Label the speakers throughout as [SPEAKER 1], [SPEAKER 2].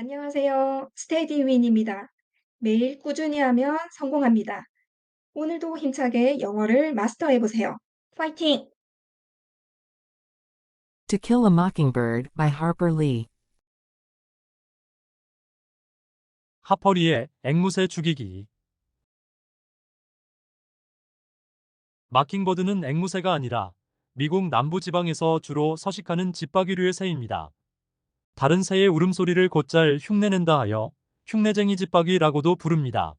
[SPEAKER 1] 안녕하세요. 스테디윈입니다. 매일 꾸준히 하면 성공합니다. 오늘도 힘차게 영어를 마스터해 보세요. 파이팅!
[SPEAKER 2] To Kill a Mockingbird by Harper Lee.
[SPEAKER 3] 하퍼리의 앵무새 죽이기. 마킹버드는 앵무새가 아니라 미국 남부지방에서 주로 서식하는 집박이류의 새입니다. 다른 새의 울음소리를 곧잘 흉내낸다 하여 흉내쟁이 집박이라고도 부릅니다.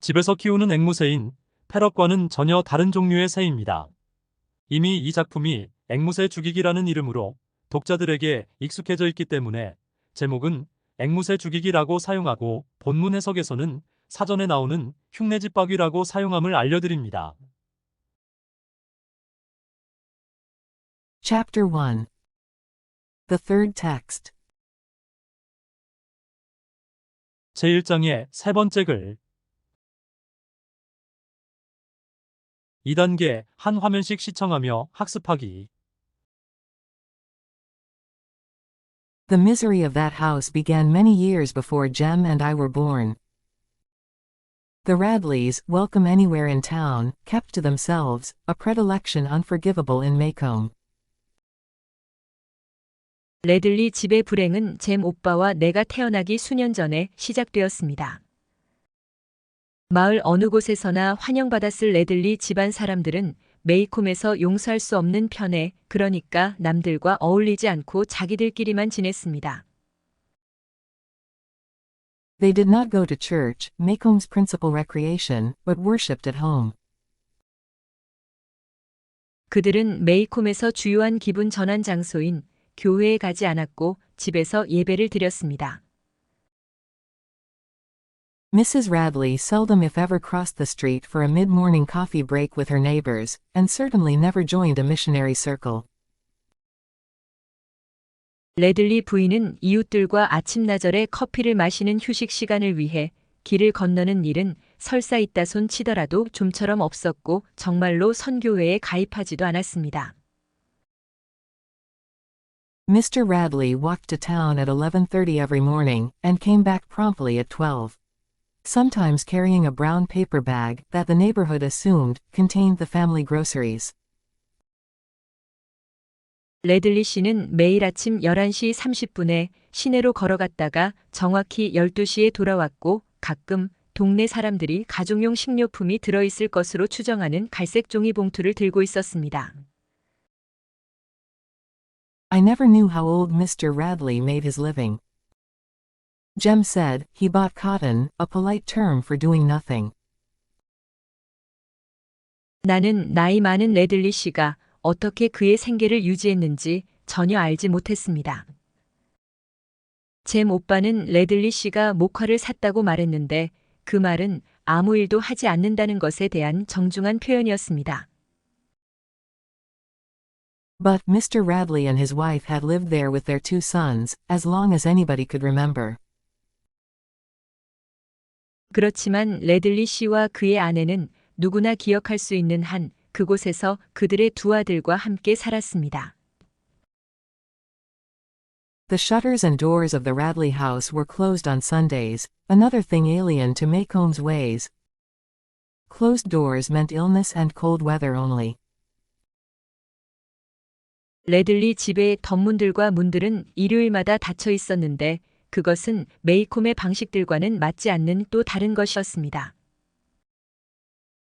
[SPEAKER 3] 집에서 키우는 앵무새인 패럿과는 전혀 다른 종류의 새입니다. 이미 이 작품이 앵무새 죽이기라는 이름으로 독자들에게 익숙해져 있기 때문에 제목은 앵무새 죽이기라고 사용하고 본문 해석에서는 사전에 나오는 흉내집박이라고 사용함을 알려드립니다.
[SPEAKER 2] Chapter 1. The Third Text.
[SPEAKER 3] 제1장의 세 번째 글. 2단계 한 화면씩 시청하며 학습하기.
[SPEAKER 2] The misery of that house began many years before Jem and I were born. The Radleys, welcome anywhere in town, kept to themselves, a predilection unforgivable in Maycomb.
[SPEAKER 4] 레들리 집의 불행은 잼 오빠와 내가 태어나기 수년 전에 시작되었습니다. 마을 어느 곳에서나 환영받았을 레들리 집안 사람들은 메이콤에서 용서할 수 없는 편에, 그러니까 남들과 어울리지 않고 자기들끼리만 지냈습니다.
[SPEAKER 2] They did not go to church, Maycomb's principal recreation, but worshipped at home.
[SPEAKER 4] 그들은 메이콤에서 주요한 기분 전환 장소인 교회에 가지 않았고 집에서 예배를 드렸습니다.
[SPEAKER 2] Mrs. Radley seldom if ever crossed the street for a mid-morning coffee break with her neighbors, and certainly never joined a missionary circle.
[SPEAKER 4] 레들리 부인은 이웃들과 아침나절에 커피를 마시는 휴식 시간을 위해 길을 건너는 일은 설사 있다 손 치더라도 좀처럼 없었고 정말로 선교회에 가입하지도 않았습니다.
[SPEAKER 2] Mr. Radley walked to town at 11:30 every morning, and came back promptly at 12. Sometimes carrying a brown paper bag that the neighborhood assumed contained the family groceries.
[SPEAKER 4] 레들리 씨는 매일 아침 11시 30분에 시내로 걸어갔다가 정확히 12시에 돌아왔고 가끔 동네 사람들이 가족용 식료품이 들어있을 것으로 추정하는 갈색 종이 봉투를 들고 있었습니다.
[SPEAKER 2] I never knew how old Mr. Radley made his living. Jem said, he bought cotton, a polite term for doing nothing.
[SPEAKER 4] 나는 나이 많은 레들리 씨가 어떻게 그의 생계를 유지했는지 전혀 알지 못했습니다. 잼 오빠는 레들리 씨가 목화를 샀다고 말했는데 그 말은 아무 일도 하지 않는다는 것에 대한 정중한 표현이었습니다.
[SPEAKER 2] But Mr. Radley and his wife had lived there with their two sons, as long as anybody could remember.
[SPEAKER 4] 그렇지만 레들리 씨와 그의 아내는 누구나 기억할 수 있는 한 그곳에서 그들의 두 아들과 함께 살았습니다.
[SPEAKER 2] The shutters and doors of the Radley house were closed on Sundays, another thing alien to Maycomb's ways. Closed doors meant illness and cold weather only.
[SPEAKER 4] 레들리 집의 덧문들과 문들은 일요일마다 닫혀 있었는데 그것은 메이콤의 방식들과는 맞지 않는 또 다른 것이었습니다.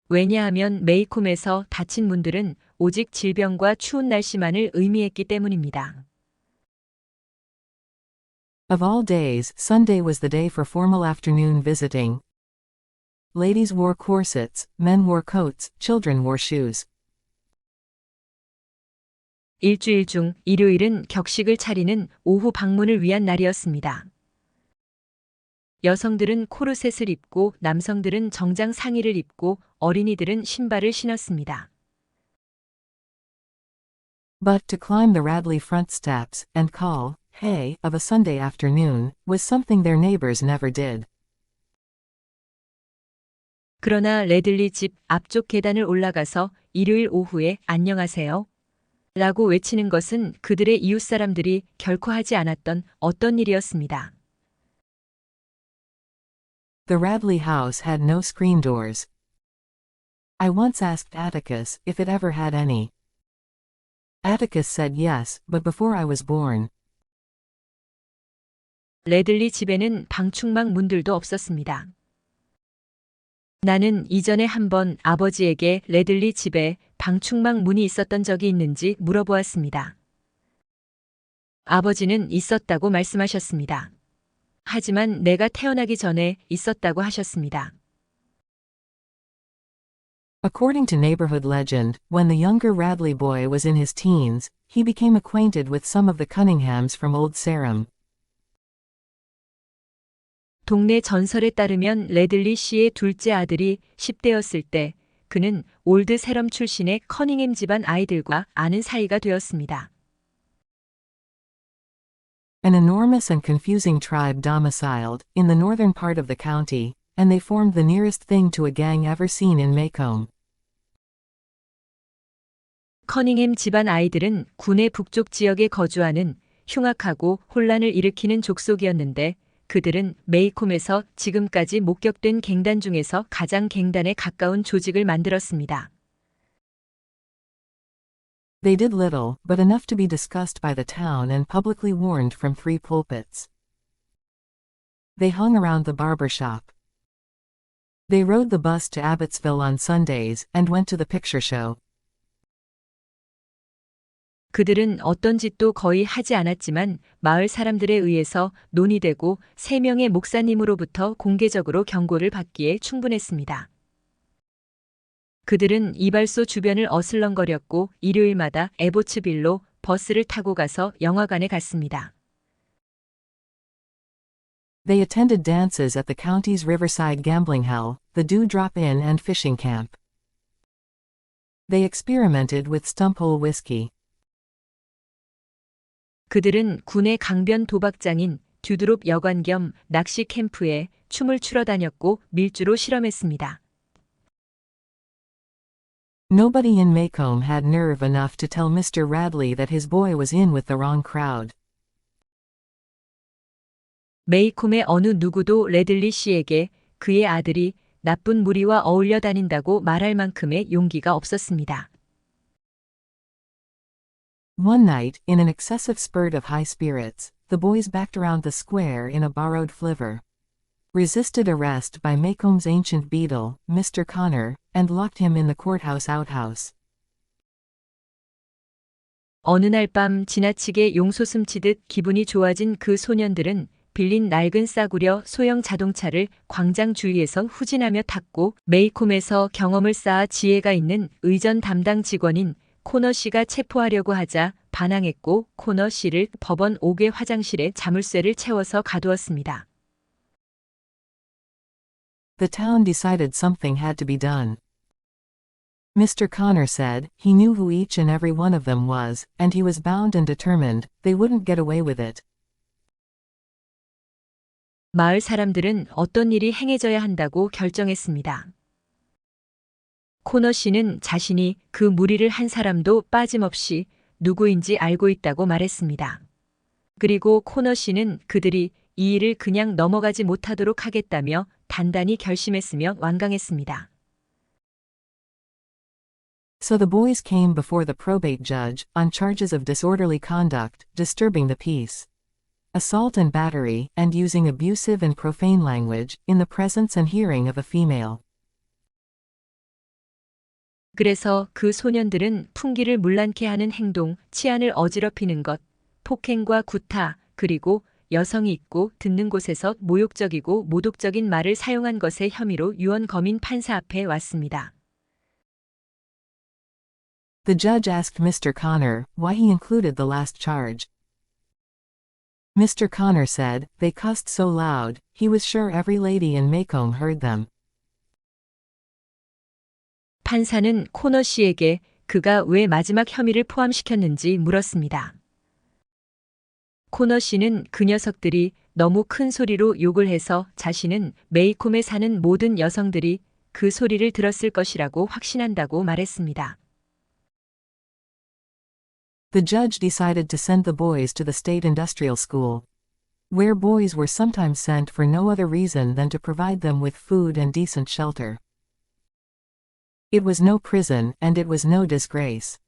[SPEAKER 4] 왜냐하면 메이콤에서 닫힌 문들은 오직 질병과 추운 날씨만을 의미했기 때문입니다.
[SPEAKER 2] Of all days, Sunday was the day for formal afternoon visiting. Ladies wore corsets, men wore coats, children wore shoes.
[SPEAKER 4] 일주일 중 일요일은 격식을 차리는 오후 방문을 위한 날이었습니다. 여성들은 코르셋을 입고 남성들은 정장 상의를 입고 어린이들은 신발을 신었습니다.
[SPEAKER 2] But to climb the Radley front steps, and call, hey, of a Sunday afternoon, was something their neighbors never did.
[SPEAKER 4] 그러나 레들리 집 앞쪽 계단을 올라가서 일요일 오후에 안녕하세요 라고 외치는 것은 그들의 이웃 사람들이 결코 하지 않았던 어떤 일이었습니다.
[SPEAKER 2] The Radley house had no screen doors. I once asked Atticus if it ever had any. Atticus said yes, but before I was born.
[SPEAKER 4] 레들리 집에는 방충망 문들도 없었습니다. 나는 이전에 한번 아버지에게 레들리 집에 방충망 문이 있었던 적이 있는지 물어보았습니다. 아버지는 있었다고 말씀하셨습니다. 하지만 내가 태어나기 전에 있었다고 하셨습니다.
[SPEAKER 2] According to neighborhood legend, when the younger Radley boy was in his teens, he became acquainted with some of the Cunninghams from Old Sarum.
[SPEAKER 4] 동네 전설에 따르면 레들리 씨의 둘째 아들이 10대였을 때 그는 올드 세럼 출신의 커닝햄 집안 아이들과 아는 사이가 되었습니다.
[SPEAKER 2] An enormous and confusing tribe domiciled in the northern part of the county, and they formed the nearest thing to a gang ever seen in Maycomb.
[SPEAKER 4] 커닝햄 집안 아이들은 군의 북쪽 지역에 거주하는 흉악하고 혼란을 일으키는 족속이었는데 그들은 메이콤에서 지금까지 목격된 갱단 중에서 가장 갱단에 가까운 조직을 만들었습니다.
[SPEAKER 2] They did little, but enough to be discussed by the town and publicly warned from 3 pulpits. They hung around the barber shop. They rode the bus to Abbotsville on Sundays and went to the picture show.
[SPEAKER 4] 그들은 어떤 짓도 거의 하지 않았지만 마을 사람들에 의해서 논의되고 3명의 목사님으로부터 공개적으로 경고를 받기에 충분했습니다. 그들은 이발소 주변을 어슬렁거렸고 일요일마다 에보츠빌로 버스를 타고 가서 영화관에 갔습니다.
[SPEAKER 2] They attended dances at the county's riverside gambling hell, the Dewdrop Inn and fishing camp. They experimented with stump-hole whiskey.
[SPEAKER 4] 그들은 군의 강변 도박장인 듀드롭 여관 겸 낚시 캠프에 춤을 추러 다녔고 밀주로 실험했습니다.
[SPEAKER 2] Nobody in Maycomb had nerve enough to tell Mr. Radley that his boy was in with the wrong crowd.
[SPEAKER 4] 메이콤의 어느 누구도 레들리 씨에게 그의 아들이 나쁜 무리와 어울려 다닌다고 말할 만큼의 용기가 없었습니다.
[SPEAKER 2] One night, in an excessive spurt of high spirits, the boys backed around the square in a borrowed flivver, resisted arrest by Maycomb's ancient beadle, Mr. Connor, and locked him in the courthouse outhouse.
[SPEAKER 4] 어느 날 밤 지나치게 용솟음치듯 기분이 좋아진 그 소년들은 빌린 낡은 싸구려 소형 자동차를 광장 주위에서 후진하며 탔고 메이콤에서 경험을 쌓아 지혜가 있는 의전 담당 직원인 코너 씨가 체포하려고 하자 반항했고 코너 씨를 법원 5개 화장실에 자물쇠를 채워서 가두었습니다.
[SPEAKER 2] The town decided something had to be done. Mr. Connor said he knew who each and every one of them was, and he was bound and determined they wouldn't get away with it.
[SPEAKER 4] 마을 사람들은 어떤 일이 행해져야 한다고 결정했습니다. 코너 씨는 자신이 그 무리를 한 사람도 빠짐없이 누구인지 알고 있다고 말했습니다. 그리고 코너 씨는 그들이 이 일을 그냥 넘어가지 못하도록 하겠다며 단단히 결심했으며 완강했습니다.
[SPEAKER 2] So the boys came before the probate judge on charges of disorderly conduct, disturbing the peace, assault and battery, and using abusive and profane language in the presence and hearing of a female.
[SPEAKER 4] 그래서 그 소년들은 풍기를 문란케 하는 행동, 치안을 어지럽히는 것, 폭행과 구타, 그리고 여성이 있고 듣는 곳에서 모욕적이고 모독적인 말을 사용한 것의 혐의로 유언 검인 판사 앞에 왔습니다.
[SPEAKER 2] The judge asked Mr. Connor why he included the last charge. Mr. Connor said they cussed so loud, he was sure every lady in Maycomb heard them.
[SPEAKER 4] 판사는 코너 씨에게 그가 왜 마지막 혐의를 포함시켰는지 물었습니다. 코너 씨는 그 녀석들이 너무 큰 소리로 욕을 해서 자신은 메이콤에 사는 모든 여성들이 그 소리를 들었을 것이라고 확신한다고 말했습니다.
[SPEAKER 2] The judge decided to send the boys to the state industrial school. where boys were sometimes sent for no other reason than to provide them with food and decent shelter. It was no prison, and it was no disgrace.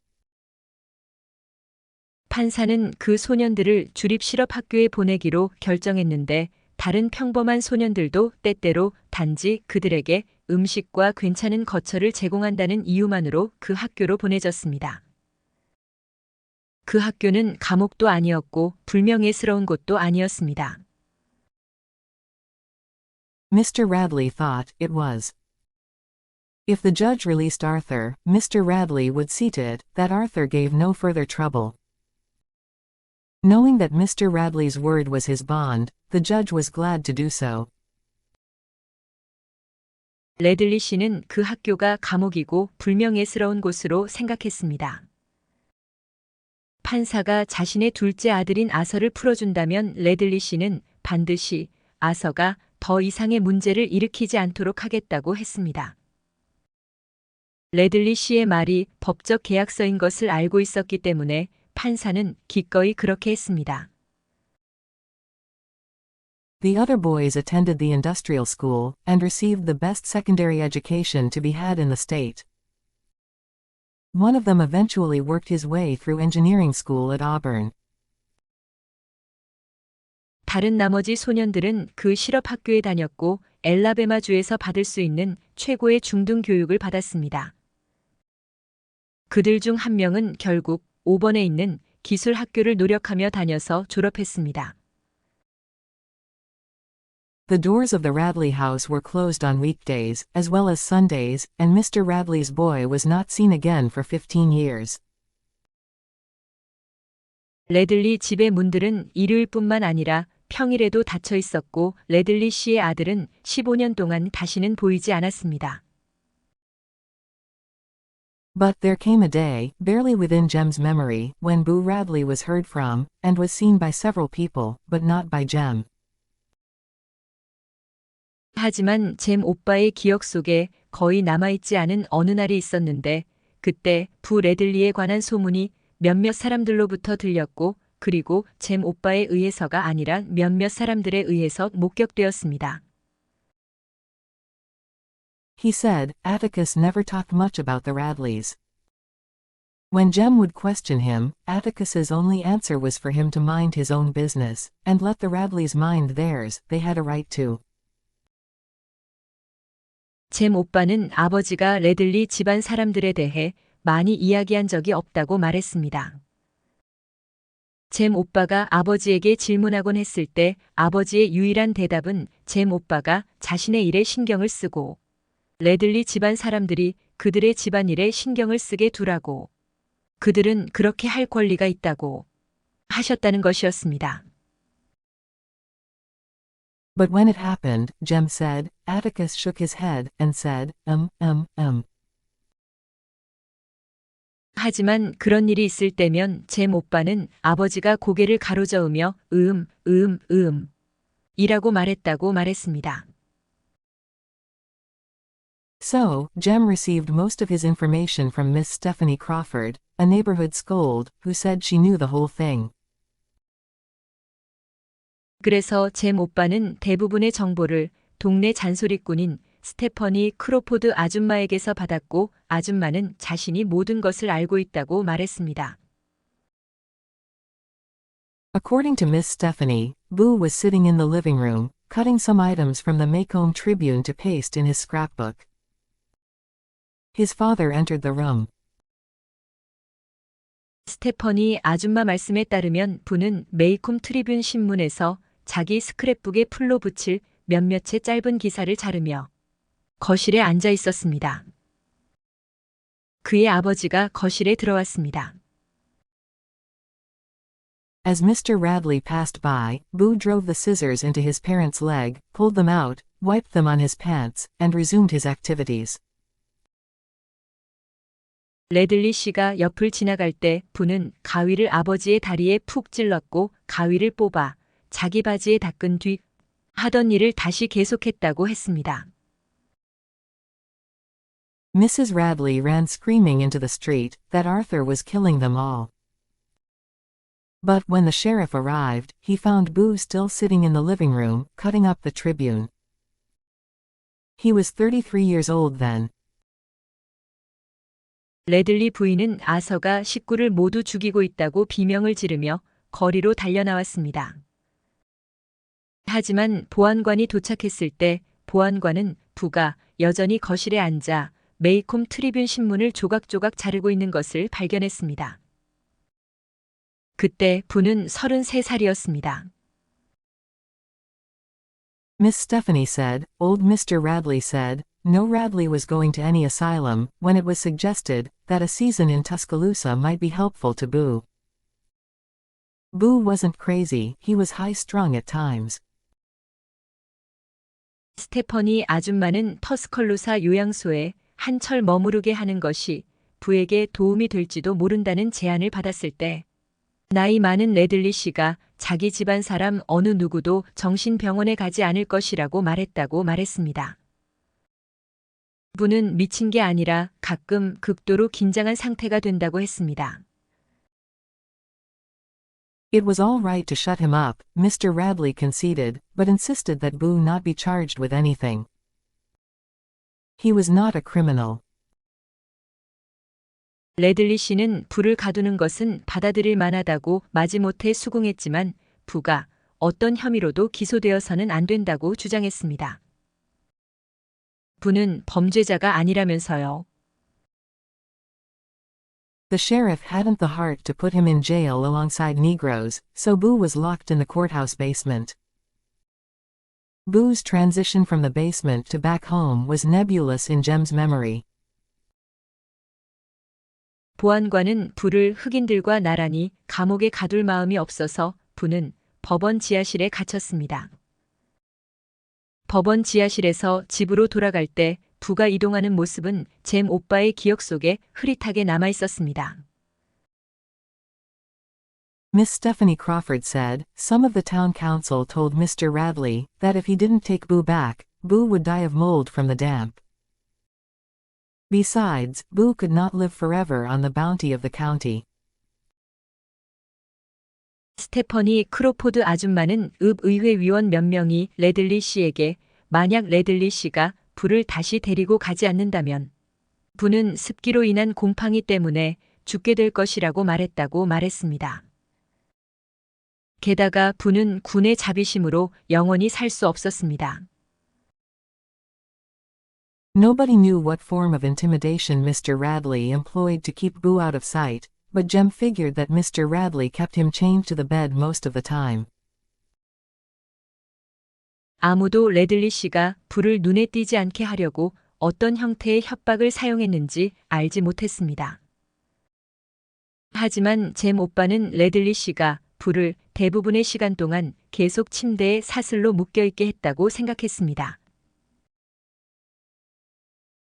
[SPEAKER 4] 판사는 그 소년들을 주립 실업학교에 보내기로 결정했는데 다른 평범한 소년들도 때때로 단지 그들에게 음식과 괜찮은 거처를 제공한다는 이유만으로 그 학교로 보내졌습니다. 그 학교는 감옥도 아니었고 불명예스러운 곳도 아니었습니다.
[SPEAKER 2] Mr. Radley thought it was. If the judge released Arthur, Mr. Radley would see to it that Arthur gave no further trouble. Knowing that Mr. Radley's word was his bond, the judge was glad to do so.
[SPEAKER 4] 레들리 씨는 그 학교가 감옥이고 불명예스러운 곳으로 생각했습니다. 판사가 자신의 둘째 아들인 아서를 풀어준다면 레들리 씨는 반드시 아서가 더 이상의 문제를 일으키지 않도록 하겠다고 했습니다. 레들리 씨의 말이 법적 계약서인 것을 알고 있었기 때문에 판사는 기꺼이 그렇게 했습니다.
[SPEAKER 2] The other boys attended the industrial school and received the best secondary education to be had in the state. One of them eventually worked his way through engineering school at Auburn.
[SPEAKER 4] 다른 나머지 소년들은 그 실업학교에 다녔고 엘라베마주에서 받을 수 있는 최고의 중등 교육을 받았습니다. 그들 중 한 명은 결국 오번에 있는 기술학교를 노력하며 다녀서 졸업했습니다.
[SPEAKER 2] The doors of the Radley house were closed on weekdays, as well as Sundays, and Mr. Radley's boy was not seen again for 15 years.
[SPEAKER 4] 레들리 집의 문들은 일요일뿐만 아니라 평일에도 닫혀 있었고 레들리 씨의 아들은 15년 동안 다시는 보이지 않았습니다.
[SPEAKER 2] But there came a day, barely within Jem's memory, when Boo Radley was heard from, and was seen by several people, but not by Jem.
[SPEAKER 4] 하지만 잼 오빠의 기억 속에 거의 남아있지 않은 어느 날이 있었는데 그때 부 레들리에 관한 소문이 몇몇 사람들로부터 들렸고 그리고 잼 오빠에 의해서가 아니라 몇몇 사람들에 의해서 목격되었습니다.
[SPEAKER 2] He said, Atticus never talked much about the Radleys. When Jem would question him, Atticus's only answer was for him to mind his own business, and let the Radleys mind theirs. They had a right to.
[SPEAKER 4] 잼 오빠는 아버지가 레들리 집안 사람들에 대해 많이 이야기한 적이 없다고 말했습니다. 잼 오빠가 아버지에게 질문하곤 했을 때 아버지의 유일한 대답은 잼 오빠가 자신의 일에 신경을 쓰고 레들리 집안 사람들이 그들의 집안일에 신경을 쓰게 두라고 그들은 그렇게 할 권리가 있다고 하셨다는 것이었습니다.
[SPEAKER 2] But when it happened, Jem said, Atticus shook his head, and said,
[SPEAKER 4] 하지만 그런 일이 있을 때면 잼 오빠는 아버지가 고개를 가로저으며 이라고 말했다고 말했습니다.
[SPEAKER 2] So, Jem received most of his information from Miss Stephanie Crawford, a neighborhood scold, who said she knew the whole thing.
[SPEAKER 4] 그래서 잼 오빠는 대부분의 정보를 동네 잔소리꾼인 스테퍼니 크로포드 아줌마에게서 받았고 아줌마는 자신이 모든 것을 알고 있다고 말했습니다.
[SPEAKER 2] According to Miss Stephanie, Boo was sitting in the living room, cutting some items from the Macomb Tribune to paste in his scrapbook. His father entered the room.
[SPEAKER 4] 스테퍼니 아줌마 말씀에 따르면 부는 메이콤 트리뷴 신문에서 자기 스크랩북에 풀로 붙일 몇몇의 짧은 기사를 자르며 거실에 앉아 있었습니다. 그의 아버지가 거실에 들어왔습니다.
[SPEAKER 2] As Mr. Radley passed by, Boo drove the scissors into his parents' leg, pulled them out, wiped them on his pants, and resumed his activities.
[SPEAKER 4] 레들리 씨가 옆을 지나갈 때 부는 가위를 아버지의 다리에 푹 찔렀고 가위를 뽑아 자기 바지에 닦은 뒤 하던 일을 다시 계속했다고 했습니다.
[SPEAKER 2] Mrs. Radley ran screaming into the street that Arthur was killing them all. But when the sheriff arrived, he found Boo still sitting in the living room, cutting up the Tribune. He was 33 years old then.
[SPEAKER 4] 레들리 부인은 아서가 식구를 모두 죽이고 있다고 비명을 지르며 거리로 달려나왔습니다. 하지만 보안관이 도착했을 때 보안관은 부가 여전히 거실에 앉아 메이콤 트리뷴 신문을 조각조각 자르고 있는 것을 발견했습니다. 그때 부는 33살이었습니다.
[SPEAKER 2] Miss Stephanie said, old Mr. Radley said, no Radley was going to any asylum, when it was suggested that a season in Tuscaloosa might be helpful to Boo. Boo wasn't crazy, he was high-strung at times.
[SPEAKER 4] 스테퍼니 아줌마는 터스컬루사 요양소에 한철 머무르게 하는 것이 부에게 도움이 될지도 모른다는 제안을 받았을 때 나이 많은 레들리 씨가 자기 집안 사람 어느 누구도 정신병원에 가지 않을 것이라고 말했다고 말했습니다. 부는 미친 게 아니라 가끔 극도로 긴장한 상태가 된다고 했습니다.
[SPEAKER 2] It was all right to shut him up, Mr. Radley conceded, but insisted that Boo not be charged with anything. He was not a criminal.
[SPEAKER 4] 레들리 씨는 부를 가두는 것은 받아들일 만하다고 마지못해 수긍했지만 부가 어떤 혐의로도 기소되어서는 안 된다고 주장했습니다. 부는 범죄자가 아니라면서요.
[SPEAKER 2] The sheriff hadn't the heart to put him in jail alongside Negroes, so Boo was locked in the courthouse basement. Boo's transition from the basement to back home was nebulous in Jem's memory.
[SPEAKER 4] 보안관은 부를 흑인들과 나란히 감옥에 가둘 마음이 없어서 부는 법원 지하실에 갇혔습니다. 법원 지하실에서 집으로 돌아갈 때 부가 이동하는 모습은 잼 오빠의 기억 속에 흐릿하게 남아 있었습니다.
[SPEAKER 2] Miss Stephanie Crawford said, some of the town council told Mr. Radley that if he didn't take Boo back, Boo would die of mold from the damp. Besides, Boo could not live forever on the bounty of the county.
[SPEAKER 4] 스테퍼니 크로포드 아줌마는 읍의회 위원 몇 명이 레들리 씨에게 만약 레들리 씨가 부를 다시 데리고 가지 않는다면 부는 습기로 인한 곰팡이 때문에 죽게 될 것이라고 말했다고 말했습니다. 게다가 부는 군의 자비심으로 영원히 살 수 없었습니다.
[SPEAKER 2] Nobody knew what form of intimidation Mr. Radley employed to keep Boo out of sight, but Jem figured that Mr. Radley kept him chained to the bed most of the time.
[SPEAKER 4] 아무도 레들리 씨가 부를 눈에 띄지 않게 하려고 어떤 형태의 협박을 사용했는지 알지 못했습니다. 하지만 잼 오빠는 레들리 씨가 부를 대부분의 시간 동안 계속 침대에 사슬로 묶여있게 했다고 생각했습니다.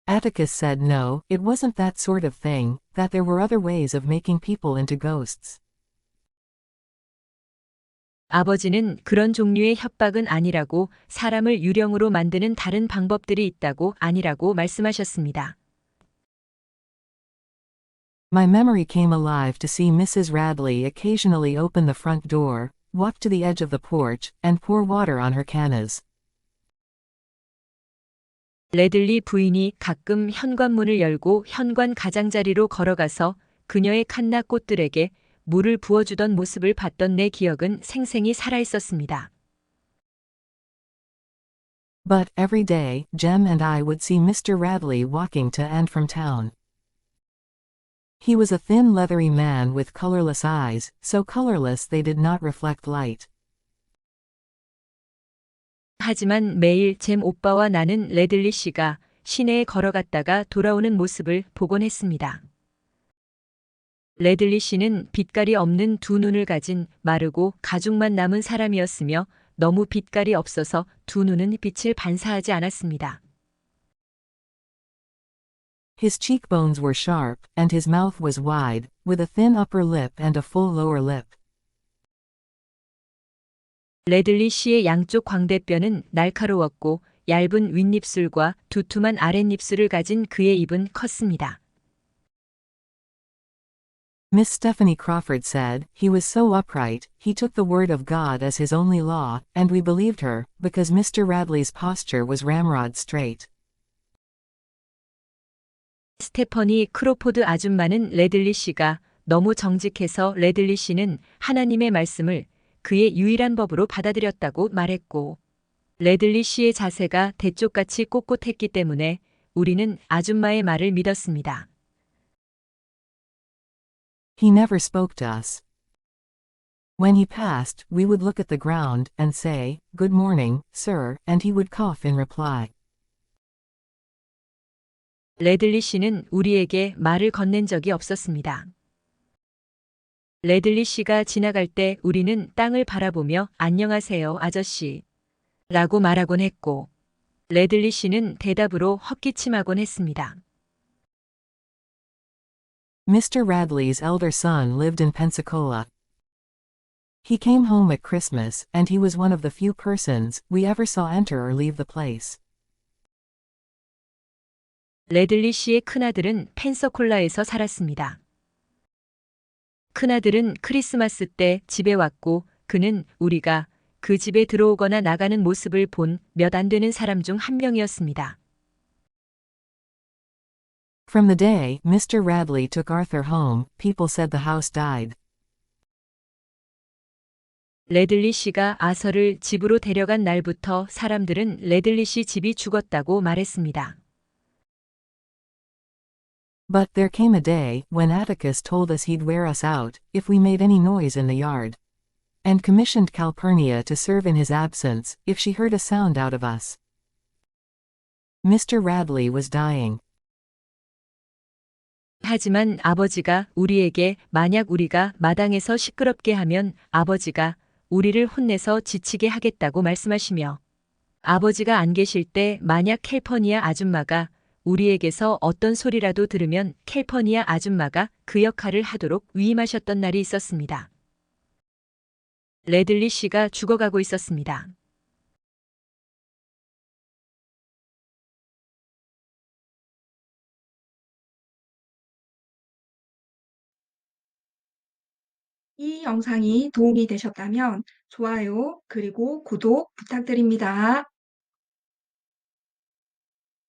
[SPEAKER 2] Atticus said no, it wasn't that sort of thing, that there were other ways of making people into ghosts.
[SPEAKER 4] 아버지는 그런 종류의 협박은 아니라고 사람을 유령으로 만드는 다른 방법들이 있다고 아니라고 말씀하셨습니다.
[SPEAKER 2] My memory came alive to see Mrs. Radley occasionally open the front door, walk to the edge of the porch, and pour water on her cannas.
[SPEAKER 4] 레들리 부인이 가끔 현관문을 열고 현관 가장자리로 걸어가서 그녀의 칸나 꽃들에게 물을 부어주던 모습을 봤던 내 기억은 생생히 살아있었습니다.
[SPEAKER 2] But every day, Jem and I would see Mr. Radley walking to and from town. He was a thin leathery man with colorless eyes, so colorless they did not reflect light.
[SPEAKER 4] 하지만 매일 잼 오빠와 나는 레들리 씨가 시내에 걸어갔다가 돌아오는 모습을 보곤 했습니다. 레들리 씨는 빛깔이 없는 두 눈을 가진 마르고 가죽만 남은 사람이었으며 너무 빛깔이 없어서 두 눈은 빛을 반사하지 않았습니다.
[SPEAKER 2] His cheekbones were sharp, and his mouth was wide, with a thin upper lip and a full lower lip.
[SPEAKER 4] 레들리 씨의 양쪽 광대뼈는 날카로웠고 얇은 윗입술과 두툼한 아랫입술을 가진 그의 입은 컸습니다.
[SPEAKER 2] Miss Stephanie Crawford said, he was so upright, he took the word of God as his only law, and we believed her, because Mr. Radley's posture was ramrod straight.
[SPEAKER 4] 스테퍼니 크로포드 아줌마는 레들리 씨가 너무 정직해서 레들리 씨는 하나님의 말씀을 그의 유일한 법으로 받아들였다고 말했고, 레들리 씨의 자세가 대쪽같이 꼿꼿했기 때문에 우리는 아줌마의 말을 믿었습니다.
[SPEAKER 2] He never spoke to us. When he passed, we would look at the ground, and say, "Good morning, sir," and he would cough in reply.
[SPEAKER 4] 레들리 씨는 우리에게 말을 건넨 적이 없었습니다. 레들리 씨가 지나갈 때 우리는 땅을 바라보며 안녕하세요, 아저씨. 라고 말하곤 했고, 레들리 씨는 대답으로 헛기침하곤 했습니다.
[SPEAKER 2] Mr. Radley's elder son lived in Pensacola. He came home at Christmas, and he was one of the few persons we ever saw enter or leave the place.
[SPEAKER 4] 레들리 씨의 큰아들은 펜서콜라에서 살았습니다. 큰아들은 크리스마스 때 집에 왔고 그는 우리가 그 집에 들어오거나 나가는 모습을 본 몇 안 되는 사람 중 한 명이었습니다.
[SPEAKER 2] From the day Mr. Radley took Arthur home, people said the house died.
[SPEAKER 4] 레들리 씨가 아서를 집으로 데려간 날부터 사람들은 레들리 씨 집이 죽었다고 말했습니다.
[SPEAKER 2] But there came a day when Atticus told us he'd wear us out if we made any noise in the yard, and commissioned Calpurnia to serve in his absence if she heard a sound out of us. Mr. Radley was dying.
[SPEAKER 4] 하지만 아버지가 우리에게 만약 우리가 마당에서 시끄럽게 하면 아버지가 우리를 혼내서 지치게 하겠다고 말씀하시며, 아버지가 안 계실 때 만약 캘퍼니아 아줌마가 우리에게서 어떤 소리라도 들으면 캘퍼니아 아줌마가 그 역할을 하도록 위임하셨던 날이 있었습니다. 레들리 씨가 죽어가고 있었습니다.
[SPEAKER 1] 이 영상이 도움이 되셨다면 좋아요, 그리고 구독 부탁드립니다.